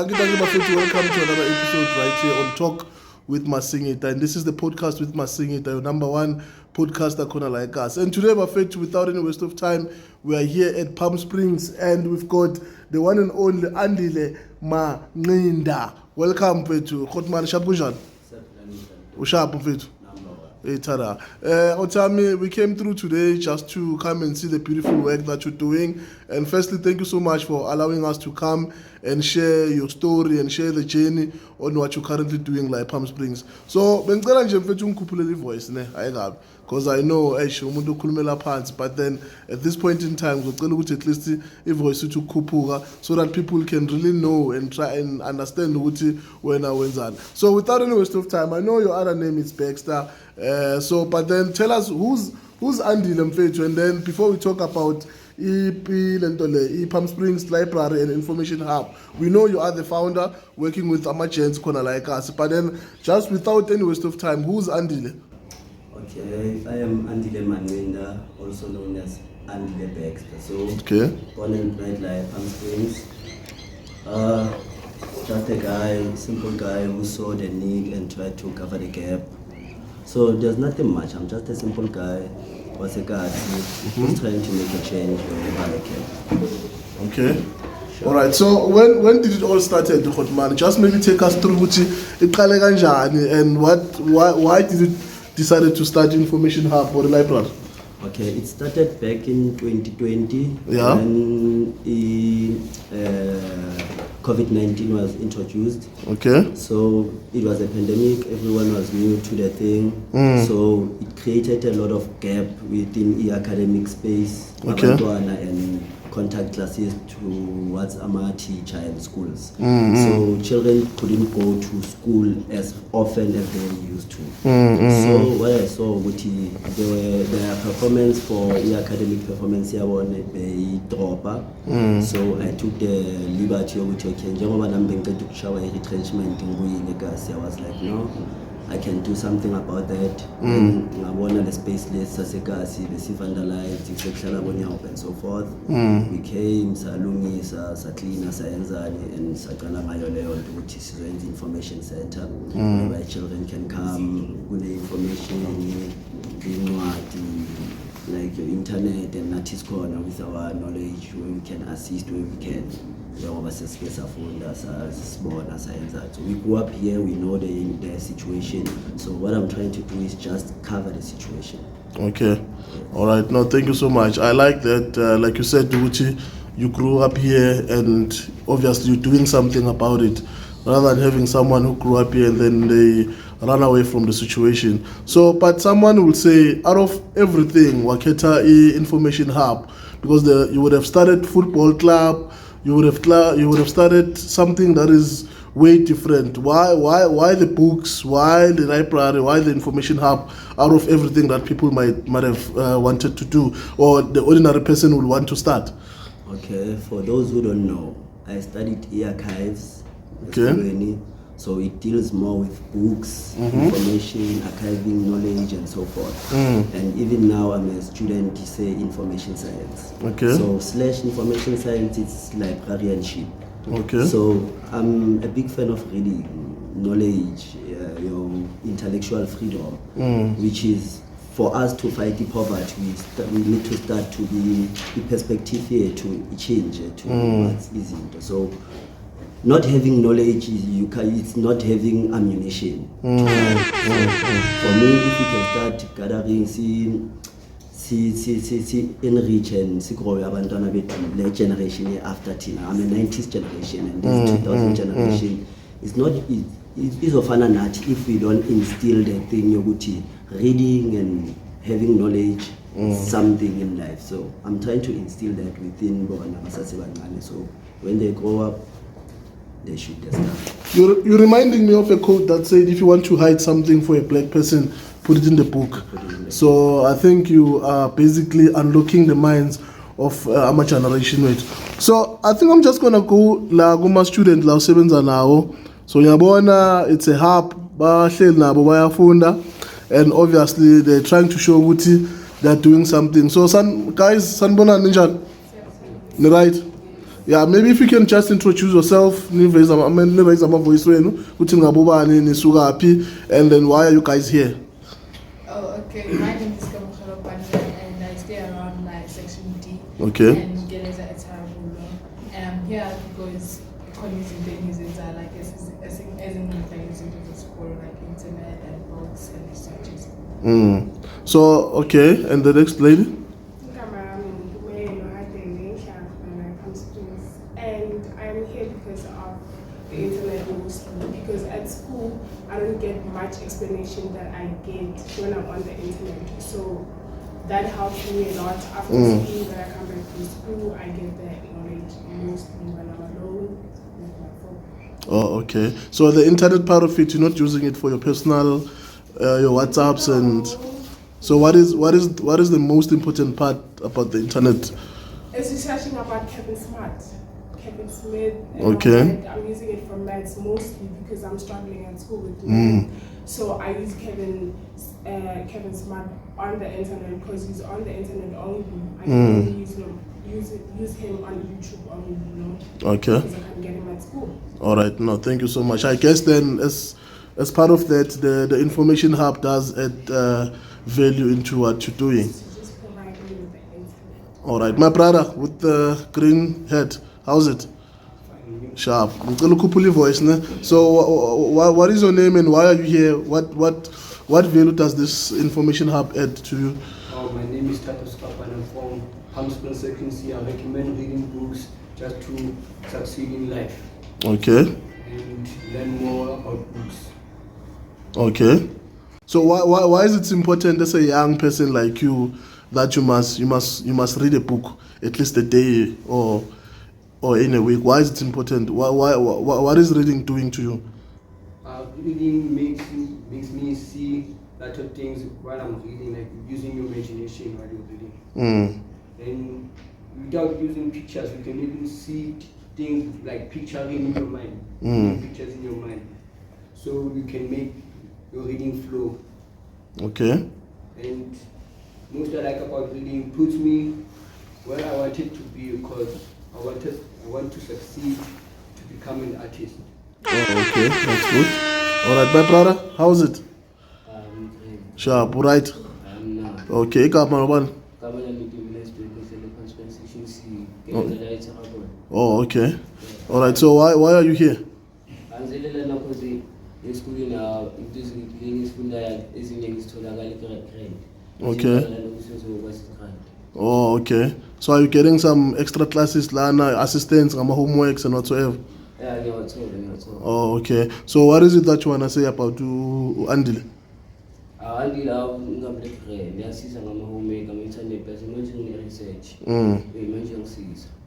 Thank you, Bafetu. Welcome to another episode right here on Talk with Masingita. And this is the podcast with Masingita, your number one podcaster corner like us. And today, Bafetu, without any waste of time, we are here at Palm Springs and we've got the one and only Andile Manqinda. Welcome, Fetu. Khotman Shabujan. Ushabu, Fetu. Hey, Tada. Otami, we came through today just to come and see the beautiful work that you're doing. And firstly, thank you so much for allowing us to come and share your story and share the journey on what you're currently doing like Palm Springs. So, because I know but then at this point in time, at least a voice to kupuga so that people can really know and try and understand when I went on. So, without any waste of time, I know your other name is Baxter. But then tell us who's Andile Mfethu, and then before we talk about Palm Springs Library and Information Hub, we know you are the founder working with Amagents corner like us. But then, just without any waste of time, who's Andile? Okay, I am Andile Manqinda, also known as Andile Baxter. So, born and bred like Palm Springs. Just a guy, simple guy who saw the need and tried to cover the gap. So there's nothing much. I'm just a simple guy. Was a guy who's trying to make a change wherever I can. Okay. Sure. All right. So when did it all start, Khotman? Just maybe take us through and why did you decide to start Information Hub for the library? Okay, it started back in 2020 when COVID-19 was introduced. Okay. So it was a pandemic, everyone was new to the thing. So it created a lot of gap within the academic space. And contact classes towards our teacher and schools. So children couldn't go to school as often as they used to. So what I saw, their performance for the academic performance here was a dropper. So I took the liberty of retrenchment in I was like, no, I can do something about that. I wanted the space less as a gas, the Vandalized, and so forth. We came, Salungisa, Saklina, Saenzani, and Sakana Mayoleo, which is the information center, where children can come with the information, like your internet and Natis corner with our knowledge, where we can assist where we can. So we grew up here, we know the situation. So what I'm trying to do is just cover the situation. Okay. All right. No, thank you so much. I like that. Like you said, Duchi, you grew up here and obviously you're doing something about it, rather than having someone who grew up here and then they run away from the situation. So, but someone will say, out of everything, Waketa Information Hub, because you would have started football club, you would have started something that is way different. Why the books? Why the library? Why the Information Hub? Out of everything that people might have wanted to do, or the ordinary person would want to start. Okay, for those who don't know, I studied e-archives. Okay. So it deals more with books, information, archiving, knowledge, and so forth. And even now, I'm a student, say, information science. Okay. So / information science, it's librarianship. Okay. So I'm a big fan of reading, knowledge, your intellectual freedom, which is for us to fight the poverty. We need to start to be the perspective here to change to what's easy. So not having knowledge it's not having ammunition. For me, if we can start gathering, see enrich and see grow abantwana bethu le generation after Tina. I'm a 90s generation and this 2000 generation is not izofana nathi if we don't instill the thing yokuthi reading and having knowledge something in life. So I'm trying to instill that within bona basasebancane, so when they grow up they should get stuff. You're reminding me of a quote that said, if you want to hide something for a black person, put it in the book. So I think you are basically unlocking the minds of our generation. So I think I'm just going to go la kuma student la usebenza nawo. So yabona, it's a hub, bahleli nabo bayafunda, and obviously they're trying to show they're doing something. So guys, sanibona ninjani? Right? Yeah, maybe if you can just introduce yourself, niveza ama voice wenu, kuthi ngabobani nisukaphi, and then why are you guys here? Oh, okay. My name is Kamukhala Bandla and I stay around like section D. Okay. And Gereza Etarabulo. And I'm here because using the users are like as in things into the school, like internet and books and researches. So okay, and the next lady? And I'm here because of the internet mostly. Because at school, I don't get much explanation that I get when I'm on the internet. So that helps me a lot. After school, when I come back from school, I get that knowledge mostly when I'm alone with my phone. Oh, okay. So the internet part of it, you're not using it for your personal, your WhatsApps and. So what is the most important part about the internet? It's researching about Kevin Smith. Okay. I'm using it for maths mostly because I'm struggling at school with math. So I use Kevin Smith on the internet because he's on the internet only. I can only use him on YouTube only, Okay. Because I can get him at school. All right. No, thank you so much. I guess then as part of that, the information hub does add value into what you're doing. Just provide me with the internet. All right, my brother with the green head, how's it? Sharp. Voice, ne? So, what is your name and why are you here? What value does this information hub add to you? Oh, my name is Tato Skapa and I'm from Hamspon Second C. I recommend reading books just to succeed in life. Okay. And learn more about books. Okay. So why is it important as a young person like you that you must read a book at least a day or in a week? Why is it important? What is reading doing to you? Reading makes me see a lot of things while I'm reading, like using your imagination while you're reading. And without using pictures, you can even see things like picturing in your mind, pictures in your mind. So you can make your reading flow. Okay. And most I like about reading puts me where I wanted to be because I want to succeed to become an artist. Oh, okay, that's good. All right, my brother, how's it? Sharp, right? Okay, come on. Oh, okay. All right. So why are you here? Okay. Oh, okay. So are you getting some extra classes, Lana, assistance, homeworks and whatsoever? Oh, okay. So what is it that you want to say about Andile?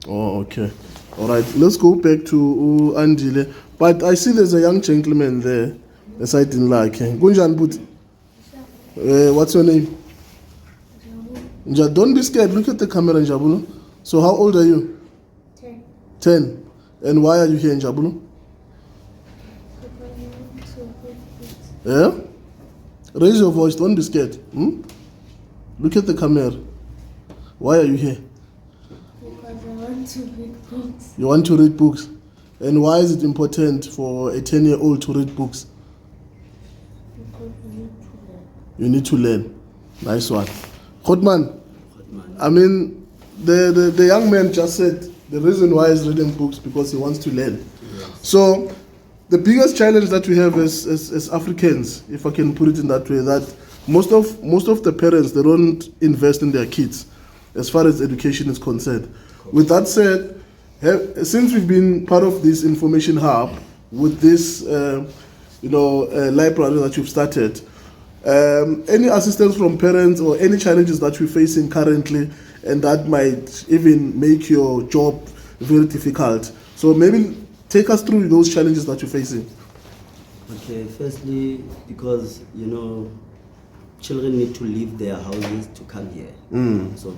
Oh, okay. All right. Let's go back to Andile. But I see there's a young gentleman there. Yes, I didn't like him. Gunjan But. What's your name? Don't be scared. Look at the camera, Njabulo. So how old are you? 10. 10. And why are you here in Njabulo? Yeah? Raise your voice. Don't be scared. Look at the camera. Why are you here? Because I want to read books. You want to read books. And why is it important for a 10-year-old to read books? Because You need to learn. Nice one. Khotman, I mean, the young man just said the reason why he's reading books because he wants to learn. Yes. So the biggest challenge that we have as Africans, if I can put it in that way, that most of the parents, they don't invest in their kids as far as education is concerned. With that said, since we've been part of this information hub with this library that you've started, any assistance from parents or any challenges that we're facing currently and that might even make your job very difficult. So maybe take us through those challenges that you're facing. Okay, firstly, because children need to leave their houses to come here. So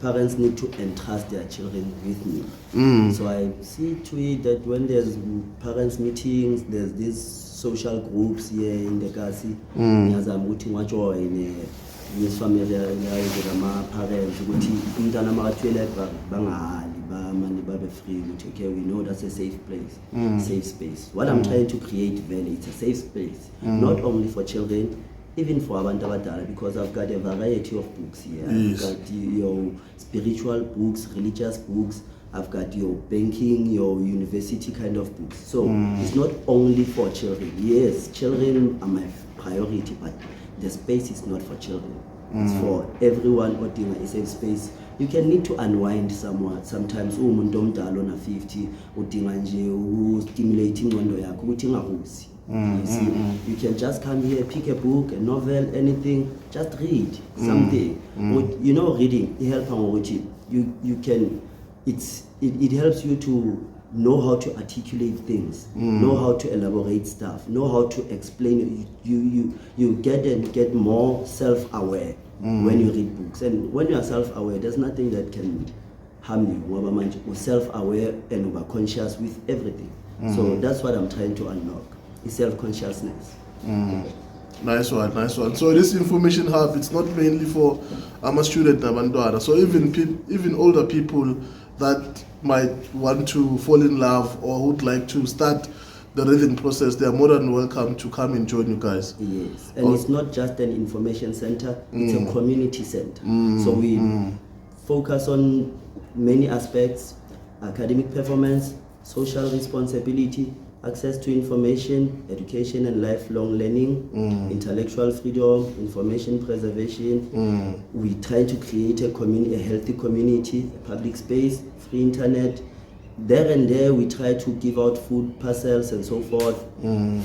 parents need to entrust their children with me. So I see to it that when there's parents meetings, there's these social groups here in the Kasi. Ngiyazama ukuthi ngiwajoyine ngisifamily ama parents ukuthi umntana makathwele bangali babe free. Okay, we know that's a safe place, safe space. What I'm trying to create, Valley, it's a safe space, not only for children, even for abantu abadala, because I've got a variety of books here. Yes. I've got your spiritual books, religious books. I've got your banking, your university kind of books. So it's not only for children. Yes, children are my priority, but the space is not for children. It's for everyone ordinary, a safe space. You can need to unwind somewhat. Sometimes umuntu omdala ona 50 udinga nje stimulate ingqondo yakho ukuthi ingahusi. You see, you can just come here, pick a book, a novel, anything, just read something. You know, reading it helps you can. It helps you to know how to articulate things, know how to elaborate stuff, know how to explain. You get more self-aware when you read books, and when you are self-aware, there's nothing that can harm you. You're self-aware and over conscious with everything. So that's what I'm trying to unlock: is self-consciousness. Nice one. So this information hub, it's not mainly for a student Nabandwara. So even older people that might want to fall in love or would like to start the reading process, they are more than welcome to come and join you guys. Yes, and it's not just an information center, it's a community center. So we focus on many aspects: academic performance, social responsibility, access to information, education and lifelong learning, intellectual freedom, information preservation. We try to create a healthy community, a public space, free internet. There and there we try to give out food parcels and so forth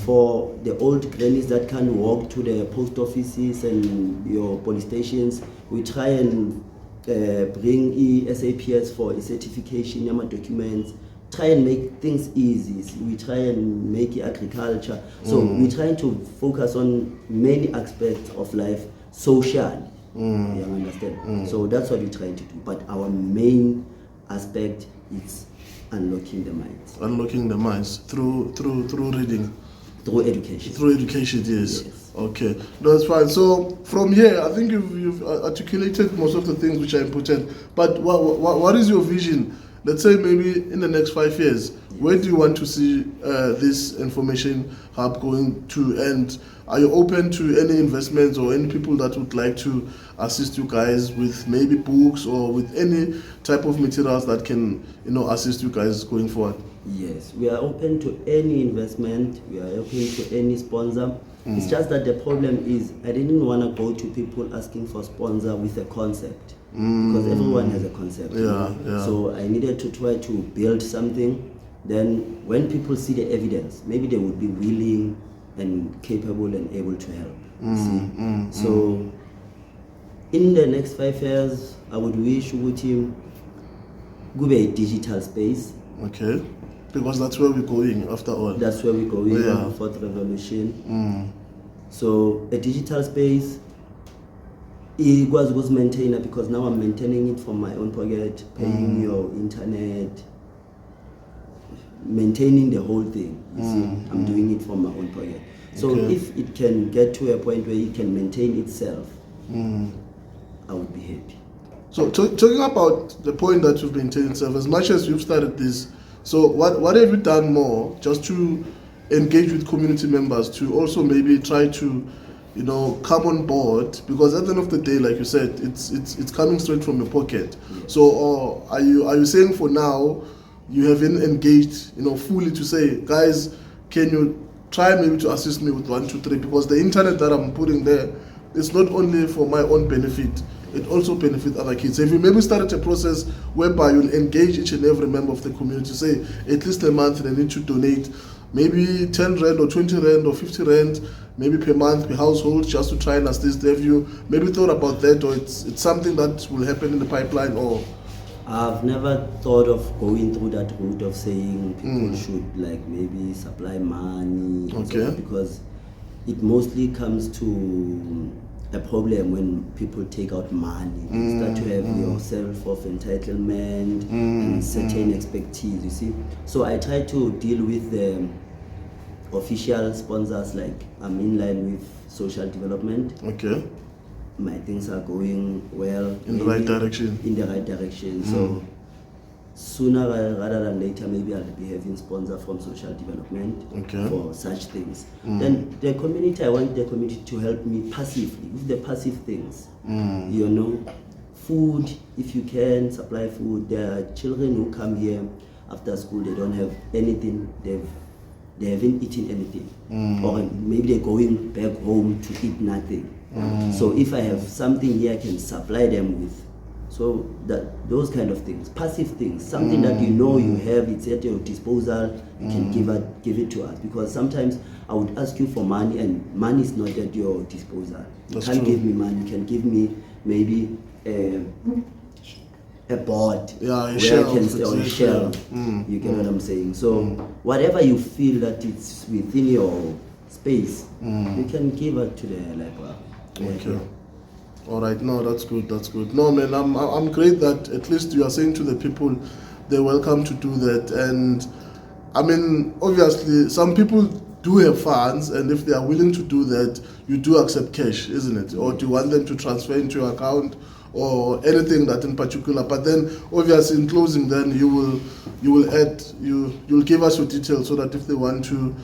for the old grannies that can't walk to the post offices and your police stations. We try and bring SAPS for certification, Yama documents. Try and make things easy. We try and make agriculture. So we're trying to focus on many aspects of life, social. You understand? So that's what we're trying to do. But our main aspect is unlocking the minds. Unlocking the minds through reading. Through education. Through education, yes. Okay, no, that's fine. So from here, I think you've articulated most of the things which are important. But what is your vision? Let's say maybe in the next 5 years, where do you want to see this information hub going to? And are you open to any investments or any people that would like to assist you guys with maybe books or with any type of materials that can, assist you guys going forward? Yes, we are open to any investment. We are open to any sponsor. It's just that the problem is I didn't want to go to people asking for sponsor with a concept. Because everyone has a concept. Yeah. So I needed to try to build something. Then when people see the evidence, maybe they would be willing and capable and able to help. So in the next 5 years, I would wish Ugutim go be a digital space. Okay. Because that's where we're going after all. That's where we're going, the fourth revolution. So a digital space. It was maintained because now I'm maintaining it from my own pocket, paying your internet, maintaining the whole thing. You see, I'm doing it from my own pocket. So if it can get to a point where it can maintain itself, I would be happy. So talking about the point that you've maintained itself, as much as you've started this, so what have you done more just to engage with community members to also maybe try to come on board, because at the end of the day, like you said, it's coming straight from your pocket. So are you saying for now you haven't engaged fully to say, guys, can you try maybe to assist me with 1, 2, 3, because the internet that I'm putting there is not only for my own benefit, it also benefits other kids. So if you maybe started a process whereby you'll engage each and every member of the community, say at least a month they need to donate maybe 10 rand or 20 rand or 50 rand maybe per month per household, just to try and assist. Have you maybe thought about that, or it's something that will happen in the pipeline? Or I've never thought of going through that route of saying people should maybe supply money, because it mostly comes to a problem when people take out money. You start to have your self of entitlement and certain expertise, you see. So I try to deal with the official sponsors, like I'm in line with social development. My things are going well. In the right direction. In the right direction. So sooner rather than later, maybe I'll be having sponsor from social development for such things. Then the community, I want the community to help me passively with the passive things. You know, food, if you can supply food. There are children who come here after school, they don't have anything, they haven't eaten anything, or maybe they're going back home to eat nothing. So if I have something here, I can supply them with. So those kind of things, passive things, something that you know you have, it's at your disposal, you can give it to us. Because sometimes I would ask you for money and money is not at your disposal. You can't give me money, you can give me maybe a board where I can stay on a shelf. You get what I'm saying? So whatever you feel that it's within your space, you can give it to the library. Okay. All right. No, that's good. That's good. No, man, I'm great that at least you are saying to the people they're welcome to do that. And I mean, obviously, some people do have funds, and if they are willing to do that, you do accept cash, isn't it? Or do you want them to transfer into your account or anything that in particular? But then, obviously, in closing, then you'll give us your details so that if they want to,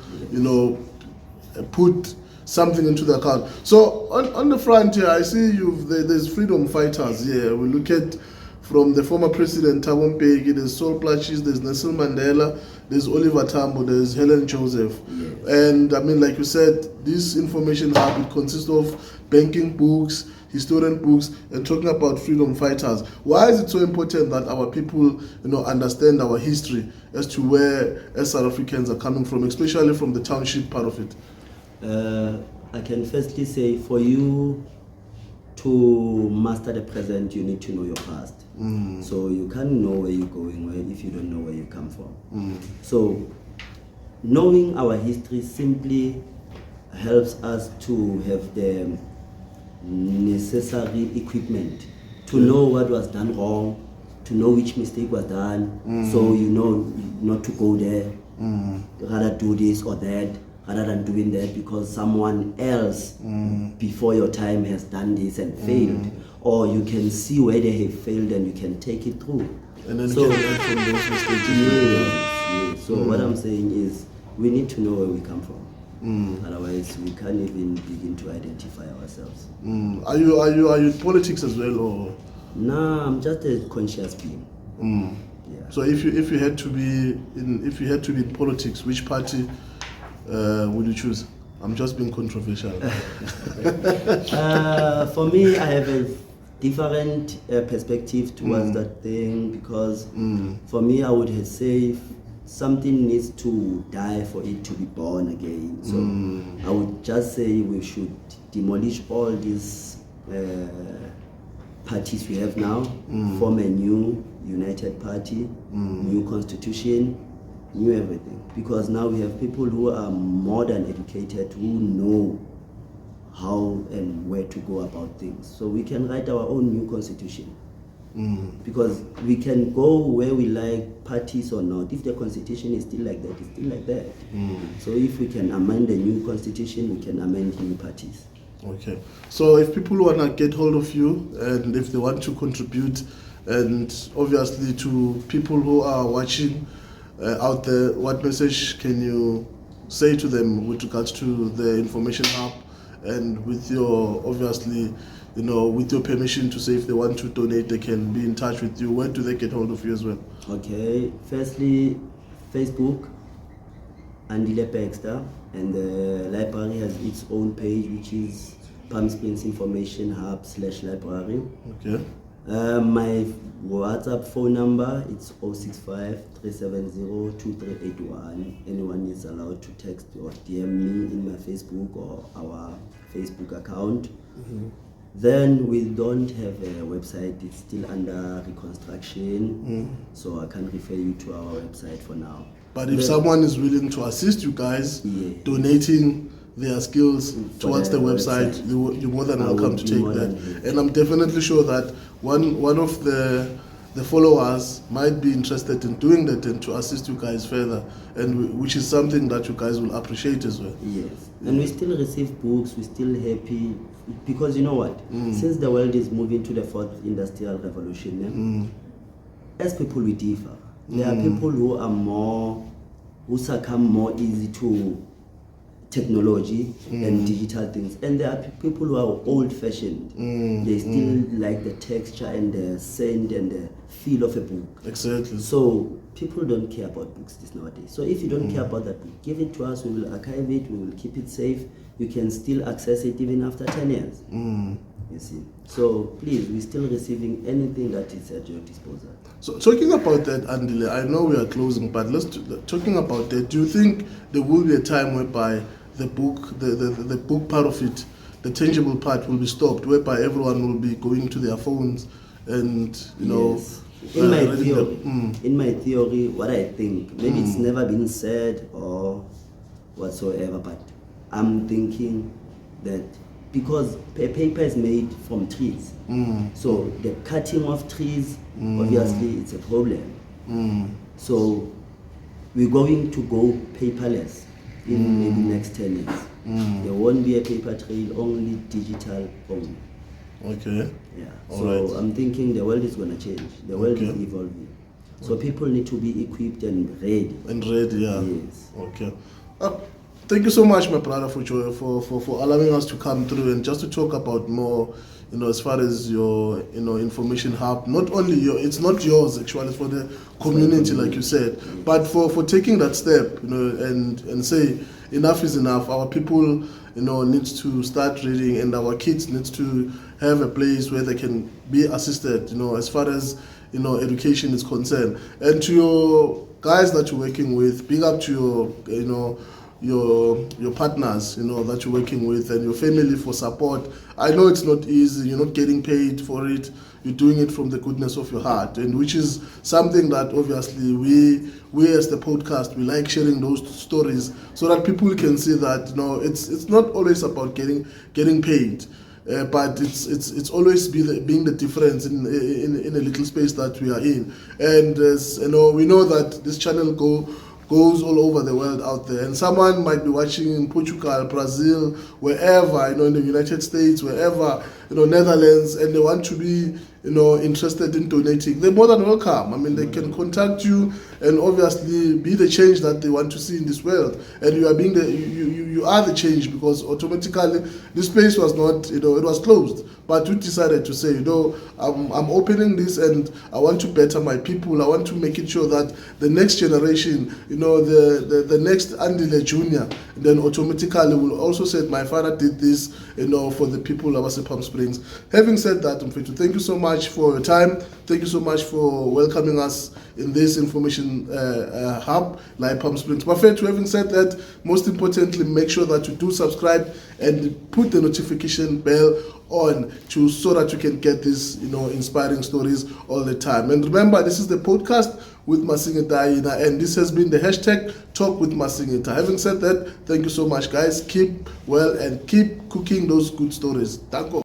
put something into the account. So on the front here, I see there's freedom fighters here. We look at from the former president Thabo Mbeki, there's Saul Plaatjes, there's Nelson Mandela, there's Oliver Tambo, there's Helen Joseph. And I mean, like you said, this information hub, it consists of banking books, historian books, and talking about freedom fighters. Why is it so important that our people, understand our history as to where South Africans are coming from, especially from the township part of it? I can firstly say, for you to master the present, you need to know your past. So you can't know where you're going if you don't know where you come from. So knowing our history simply helps us to have the necessary equipment to know what was done wrong, to know which mistake was done, so you know not to go there, rather do this or that, rather than doing that because someone else before your time has done this and failed. Or you can see where they have failed and you can take it through. And then you can learn from those mistakes. Yes. So what I'm saying is we need to know where we come from. Otherwise we can't even begin to identify ourselves. Are you in politics as well, or? Nah, I'm just a conscious being. Yeah. So if you had to be in politics, which party would you choose? I'm just being controversial. For me, I have a different perspective towards that thing, because for me, I would say something needs to die for it to be born again. So I would just say we should demolish all these parties we have now, form a new united party, new constitution, new everything. Because now we have people who are more than educated, who know how and where to go about things. So we can write our own new constitution. Because we can go where we like, parties or not. If the constitution is still like that, it's still like that. So if we can amend the new constitution, we can amend new parties. Okay. So if people want to get hold of you and if they want to contribute, and obviously to people who are watching out there, what message can you say to them with regards to the information hub, and with your, obviously, with your permission to say if they want to donate, they can be in touch with you? Where do they get hold of you as well? Okay, firstly, Facebook, Andile Baxter, and the library has its own page, which is Palm Springs Information Hub /library. Okay. My WhatsApp phone number, it's 065-370-2381. Anyone is allowed to text or DM me in my Facebook or our Facebook account. Then we don't have a website, it's still under reconstruction, so I can refer you to our website for now. But if someone is willing to assist you guys, donating their skills towards the website, you're more than welcome to take that. And I'm definitely sure that one of the followers might be interested in doing that and to assist you guys further, and which is something that you guys will appreciate as well. Yes, and we still receive books, we're still happy, because you know what, since the world is moving to the 4th industrial revolution, as people we differ. There are people who succumb more easy to technology and digital things, and there are people who are old-fashioned. They still like the texture and the scent and the feel of a book. Exactly. So people don't care about books this nowadays. So if you don't care about that book, give it to us. We will archive it. We will keep it safe. You can still access it even after 10 years. You see. So please, we're still receiving anything that is at your disposal. So talking about that, Andile, I know we are closing, but talking about that, do you think there will be a time whereby the book, the book part of it, the tangible part will be stopped, whereby everyone will be going to their phones and, Yes. In my theory, what I think, maybe it's never been said or whatsoever, but I'm thinking that because paper is made from trees, so the cutting of trees, obviously it's a problem. So we're going to go paperless in maybe next 10 years. There won't be a paper trail, only digital only. Okay. Yeah. All So right. I'm thinking the world is going to change. The world is evolving. So people need to be equipped and ready. And ready, yeah. Yes. Okay. Thank you so much, my brother, for allowing us to come through and just to talk about more, as far as your, information hub. Not only it's not yours actually, it's for the community, like you said, but for taking that step, and say enough is enough. Our people, needs to start reading, and our kids needs to have a place where they can be assisted, as far as education is concerned. And to your guys that you're working with, big up to your partners, that you're working with, and your family for support. I know it's not easy. You're not getting paid for it. You're doing it from the goodness of your heart, and which is something that obviously we as the podcast, we like sharing those stories so that people can see that it's not always about getting paid. But it's always being the difference in a little space that we are in, and as we know that this channel goes all over the world out there, and someone might be watching in Portugal, Brazil, wherever, in the United States, wherever, Netherlands, and they want to be interested in donating. They're more than welcome. I mean, they can contact you and obviously be the change that they want to see in this world, and you are being you are the change, because automatically this place was not, it was closed, but you decided to say, I'm opening this and I want to better my people. I want to make it sure that the next generation, the next Andile Junior, then automatically will also say, my father did this, for the people of Palm Springs. Having said that, Mfethu, thank you so much for your time. Thank you so much for welcoming us in this information hub like Palm Springs. Mfethu, having said that, most importantly, make sure that you do subscribe and put the notification bell on so that you can get these inspiring stories all the time. And remember, this is the podcast with Masingita, and this has been the hashtag Talk with Masingita. Having said that, thank you so much, guys. Keep well and keep cooking those good stories. Danko.